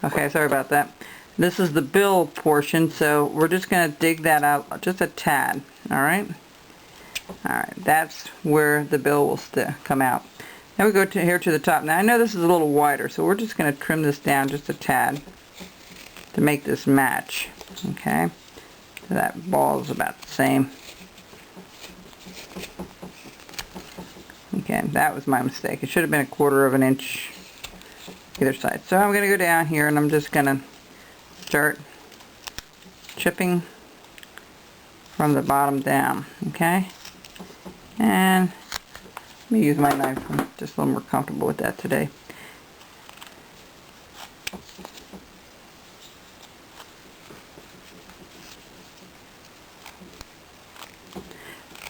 Okay, sorry about that. This is the bill portion, so we're just going to dig that out just a tad. Alright? Alright, that's where the bill will come out. Now we go to here to the top. Now I know this is a little wider, so we're just going to trim this down just a tad to make this match. Okay? So that ball is about the same. Okay, that was my mistake. It should have been 1/4 of an inch either side. So I'm going to go down here and I'm just going to start chipping from the bottom down. Okay? And let me use my knife. I'm just a little more comfortable with that today.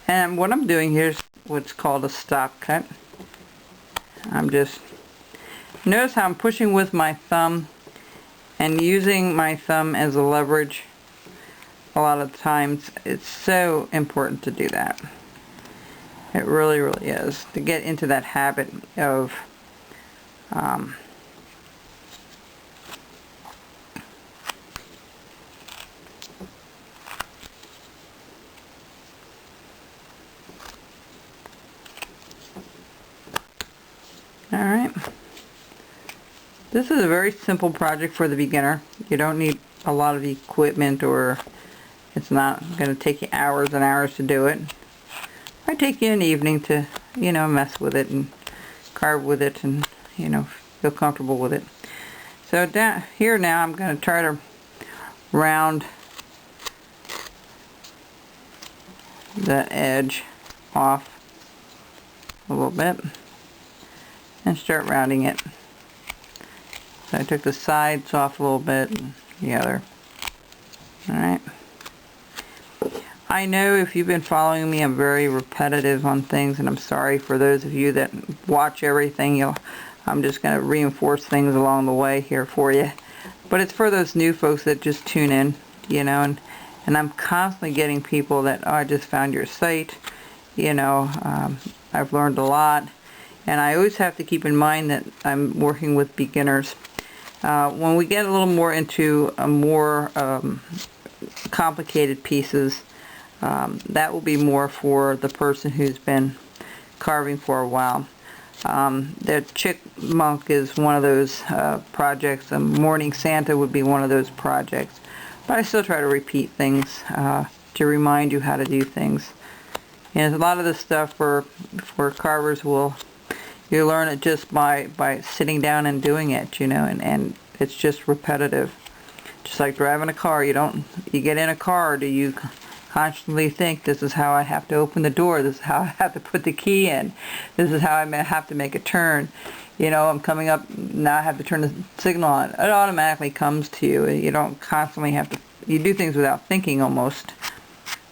And what I'm doing here is what's called a stop cut. I'm just, notice how I'm pushing with my thumb and using my thumb as a leverage. A lot of times it's so important to do that. It really, really is, to get into that habit of Alright. This is a very simple project for the beginner. You don't need a lot of equipment, or it's not going to take you hours and hours to do it. Might take you an evening to, you know, mess with it and carve with it and, you know, feel comfortable with it. So down here now I'm going to try to round that edge off a little bit and start rounding it. So I took the sides off a little bit and the other. Alright. I know if you've been following me, I'm very repetitive on things, and I'm sorry for those of you that watch everything. I'm just going to reinforce things along the way here for you. But it's for those new folks that just tune in, you know, and I'm constantly getting people that, oh, I just found your site, you know, I've learned a lot. And I always have to keep in mind that I'm working with beginners. When we get a little more into a more complicated pieces, that will be more for the person who's been carving for a while. The Chickmunk is one of those projects. The Morning Santa would be one of those projects. But I still try to repeat things to remind you how to do things. And a lot of the stuff for carvers you learn it just by sitting down and doing it, you know, and it's just repetitive. Just like driving a car, you get in a car, do you constantly think, this is how I have to open the door, this is how I have to put the key in, this is how I have to make a turn, you know, I'm coming up, now I have to turn the signal on. It automatically comes to you. You don't constantly have to, you do things without thinking almost,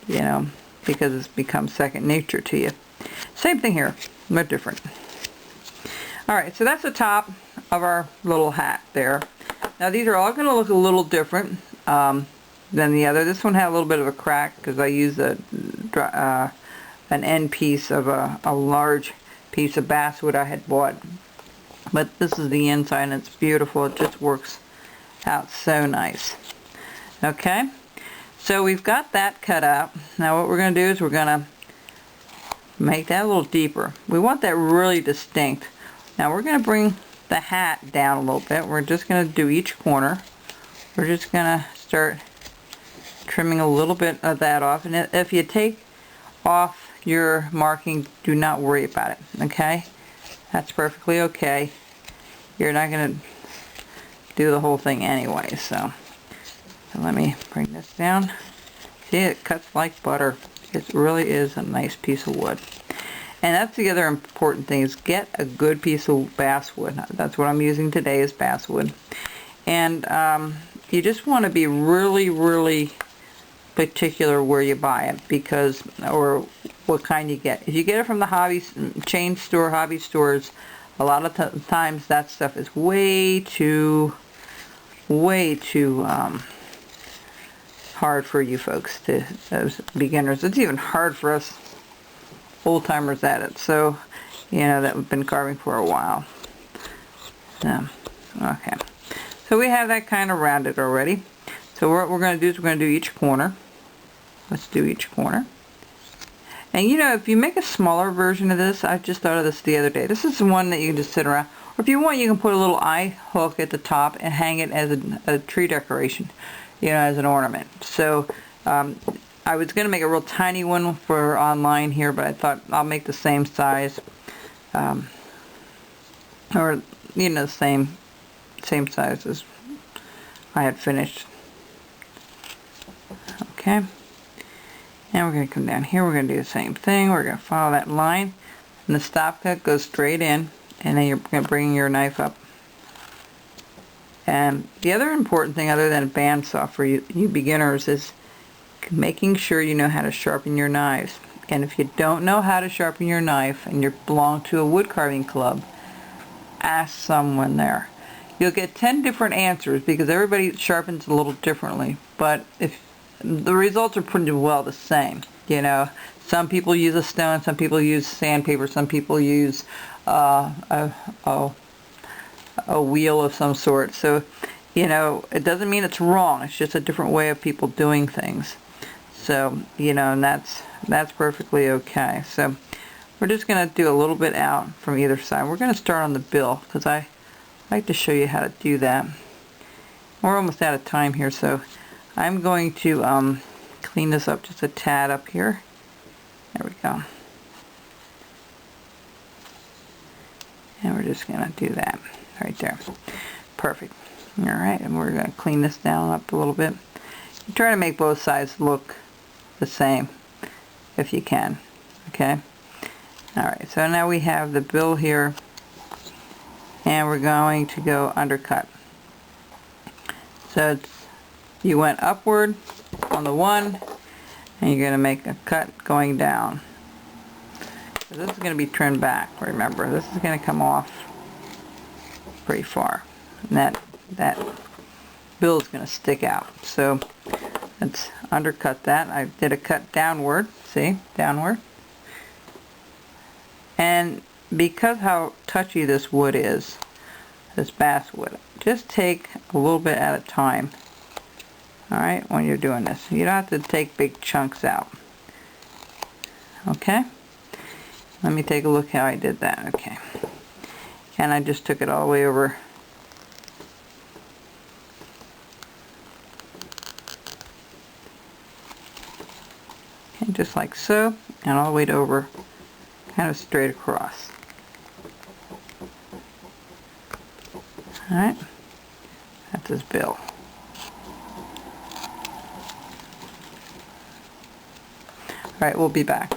you know, because it's become second nature to you. Same thing here, but different. Alright, so that's the top of our little hat there. Now these are all going to look a little different than the other. This one had a little bit of a crack because I used an end piece of a large piece of basswood I had bought. But this is the inside and it's beautiful. It just works out so nice. Okay, so we've got that cut out. Now what we're going to do is we're going to make that a little deeper. We want that really distinct. Now we're going to bring the hat down a little bit. We're just going to do each corner. We're just going to start trimming a little bit of that off. And if you take off your marking, do not worry about it. Okay? That's perfectly okay. You're not going to do the whole thing anyway. So let me bring this down. See, it cuts like butter. It really is a nice piece of wood. And that's the other important thing, is get a good piece of basswood. That's what I'm using today, is basswood. And you just want to be really, really particular where you buy it, because, or what kind you get. If you get it from the chain store, hobby stores, a lot of times that stuff is way too hard for you folks, those beginners. It's even hard for us old timers at it, so you know, that we've been carving for a while. Okay, So we have that kind of rounded already. So what we're going to do is we're going to do each corner. Let's do each corner. And you know, if you make a smaller version of this, I just thought of this the other day. This is the one that you can just sit around. Or if you want, you can put a little eye hook at the top and hang it as a tree decoration, you know, as an ornament. So I was going to make a real tiny one for online here, but I thought I'll make the same size, or you know, same size as I had finished. Okay. And we're going to come down here, we're going to do the same thing. We're going to follow that line, and the stop cut goes straight in, and then you're going to bring your knife up. And the other important thing, other than a bandsaw for you beginners, is making sure you know how to sharpen your knives. And if you don't know how to sharpen your knife, and you belong to a wood carving club, ask someone there. You'll get 10 different answers because everybody sharpens a little differently, but if the results are pretty well the same. You know, some people use a stone, some people use sandpaper, some people use a wheel of some sort. So, you know, it doesn't mean it's wrong. It's just a different way of people doing things. So, you know, and that's perfectly okay. So we're just going to do a little bit out from either side. We're going to start on the bill because I like to show you how to do that. We're almost out of time here, so I'm going to clean this up just a tad up here. There we go. And we're just going to do that right there. Perfect. Alright, and we're going to clean this down up a little bit. You try to make both sides look the same if you can. Okay? Alright, so now we have the bill here, and we're going to go undercut. So you went upward on the one, and you're going to make a cut going down. So this is going to be trimmed back, remember. This is going to come off pretty far. And that bill is going to stick out. So let's undercut that. I did a cut downward, see, downward. And because how touchy this wood is, this basswood, just take a little bit at a time. Alright, when you're doing this. You don't have to take big chunks out. Okay? Let me take a look how I did that. Okay. And I just took it all the way over. Okay, just like so. And all the way over, kind of straight across. Alright. That's his bill. Alright, we'll be back.